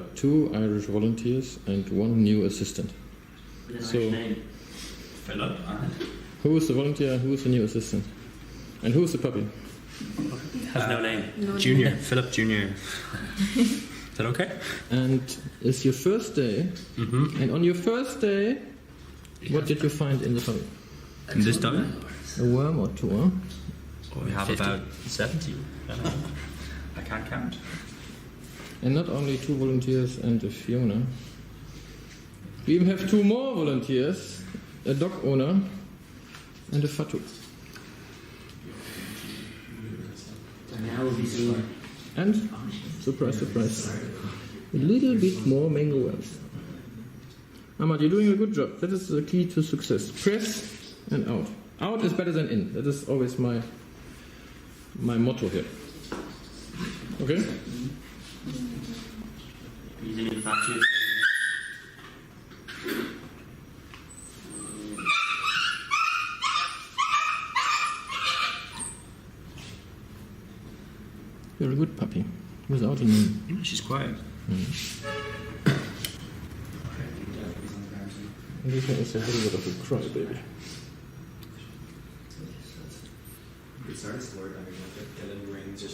2 Irish volunteers and 1 new assistant. So, Philip. who is the volunteer? Who is the new assistant? And who is the puppy? Has no name. No Junior. name. Philip Junior. Is that okay? And it's your first day. Mm-hmm. And on your first day, what did you find in the puppy? And this time? A worm or 2? Huh? We have 50. about 70. I can't count. And not only 2 volunteers and a Fiona. We even have 2 more volunteers, a dog owner and a Fatu. And, surprise, surprise, a little bit more mangoworms. Ahmad, you're doing a good job. That is the key to success. Press and out. Out is better than in. That is always my motto here. Okay? Using the Fatu. You're a good puppy. Without a name. She's quiet. And this one is a little bit of a crybaby. It's hard to